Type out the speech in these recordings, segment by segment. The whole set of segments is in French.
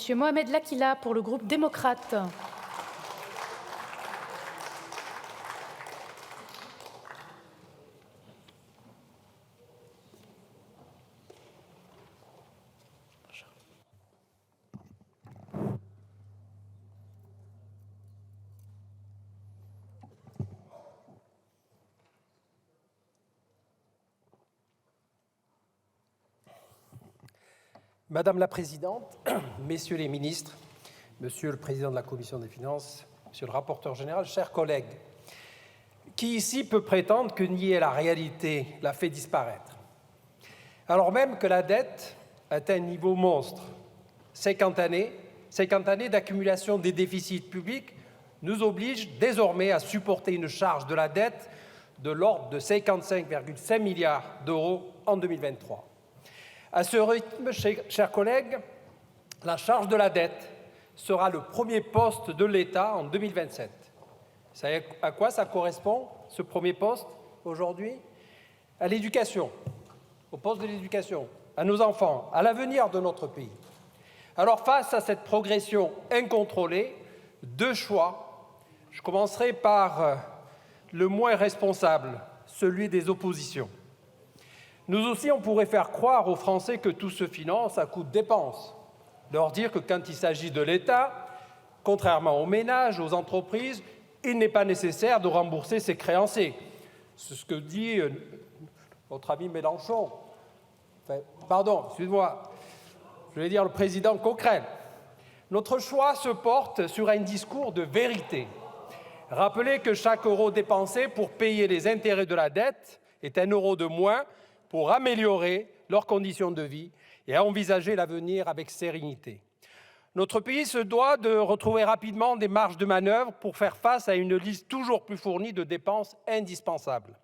Monsieur Mohamed Lakila pour le groupe démocrate. Madame la Présidente, Messieurs les ministres, Monsieur le Président de la Commission des finances, Monsieur le rapporteur général, chers collègues, qui ici peut prétendre que nier la réalité la fait disparaître, alors même que la dette atteint un niveau monstre. 50 années d'accumulation des déficits publics nous obligent désormais à supporter une charge de la dette de l'ordre de 55,5 milliards d'euros en 2023. À ce rythme, chers collègues, la charge de la dette sera le premier poste de l'État en 2027. Vous savez à quoi ça correspond, ce premier poste, aujourd'hui? À l'éducation, au poste de l'éducation, à nos enfants, à l'avenir de notre pays. Alors, face à cette progression incontrôlée, deux choix. Je commencerai par le moins responsable, celui des oppositions. Nous aussi, on pourrait faire croire aux Français que tout se finance à coup de dépenses. Leur dire que quand il s'agit de l'État, contrairement aux ménages, aux entreprises, il n'est pas nécessaire de rembourser ses créanciers. C'est ce que dit notre ami Mélenchon. Excuse-moi, je vais dire le président Coquerel. Notre choix se porte sur un discours de vérité. Rappelez que chaque euro dépensé pour payer les intérêts de la dette est un euro de moins pour améliorer leurs conditions de vie et à envisager l'avenir avec sérénité. Notre pays se doit de retrouver rapidement des marges de manœuvre pour faire face à une liste toujours plus fournie de dépenses indispensables.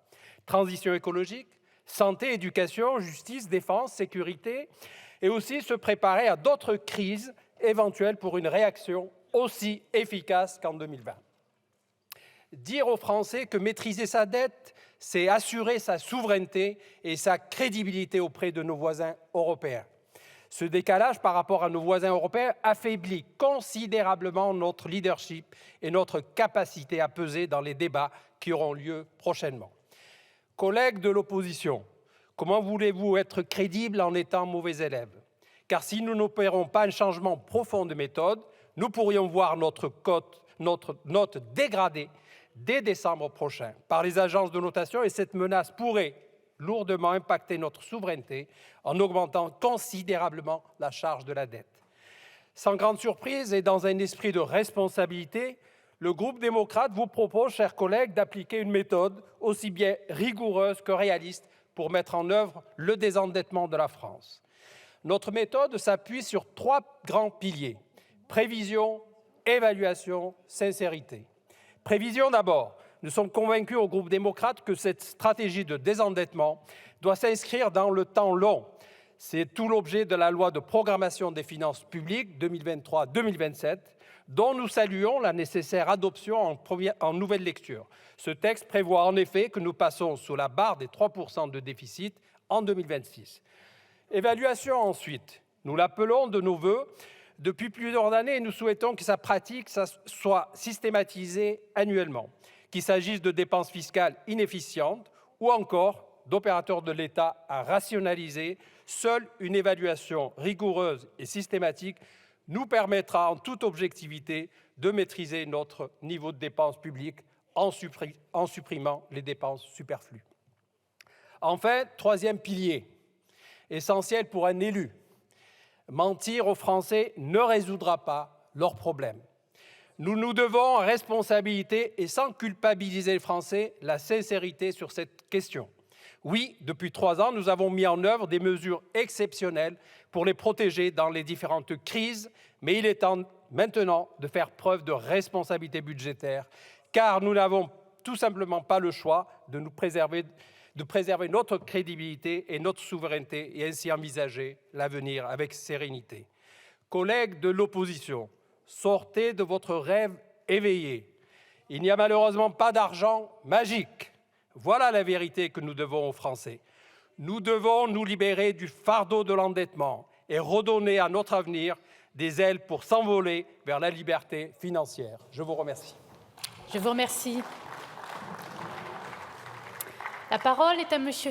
Transition écologique, santé, éducation, justice, défense, sécurité, et aussi se préparer à d'autres crises éventuelles pour une réaction aussi efficace qu'en 2020. Dire aux Français que maîtriser sa dette, c'est assurer sa souveraineté et sa crédibilité auprès de nos voisins européens. Ce décalage par rapport à nos voisins européens affaiblit considérablement notre leadership et notre capacité à peser dans les débats qui auront lieu prochainement. Collègues de l'opposition, comment voulez-vous être crédibles en étant mauvais élèves? Car si nous n'opérons pas un changement profond de méthode, nous pourrions voir notre note dégradée dès décembre prochain par les agences de notation et cette menace pourrait lourdement impacter notre souveraineté en augmentant considérablement la charge de la dette. Sans grande surprise et dans un esprit de responsabilité, le groupe démocrate vous propose, chers collègues, d'appliquer une méthode aussi bien rigoureuse que réaliste pour mettre en œuvre le désendettement de la France. Notre méthode s'appuie sur trois grands piliers: prévision, évaluation, sincérité. Prévision d'abord. Nous sommes convaincus au groupe démocrate que cette stratégie de désendettement doit s'inscrire dans le temps long. C'est tout l'objet de la loi de programmation des finances publiques 2023-2027, dont nous saluons la nécessaire adoption en nouvelle lecture. Ce texte prévoit en effet que nous passons sous la barre des 3% de déficit en 2026. Évaluation ensuite. Nous l'appelons de nos vœux depuis plusieurs années et nous souhaitons que sa pratique soit systématisée annuellement, qu'il s'agisse de dépenses fiscales inefficientes ou encore d'opérateurs de l'État à rationaliser. Seule une évaluation rigoureuse et systématique nous permettra en toute objectivité de maîtriser notre niveau de dépenses publiques en supprimant les dépenses superflues. Enfin, troisième pilier, essentiel pour un élu. Mentir aux Français ne résoudra pas leurs problèmes. Nous nous devons en responsabilité et sans culpabiliser les Français, la sincérité sur cette question. Oui, depuis 3 ans, nous avons mis en œuvre des mesures exceptionnelles pour les protéger dans les différentes crises, mais il est temps maintenant de faire preuve de responsabilité budgétaire, car nous n'avons tout simplement pas le choix de préserver notre crédibilité et notre souveraineté et ainsi envisager l'avenir avec sérénité. Collègues de l'opposition, sortez de votre rêve éveillé. Il n'y a malheureusement pas d'argent magique. Voilà la vérité que nous devons aux Français. Nous devons nous libérer du fardeau de l'endettement et redonner à notre avenir des ailes pour s'envoler vers la liberté financière. Je vous remercie. Je vous remercie. La parole est à Monsieur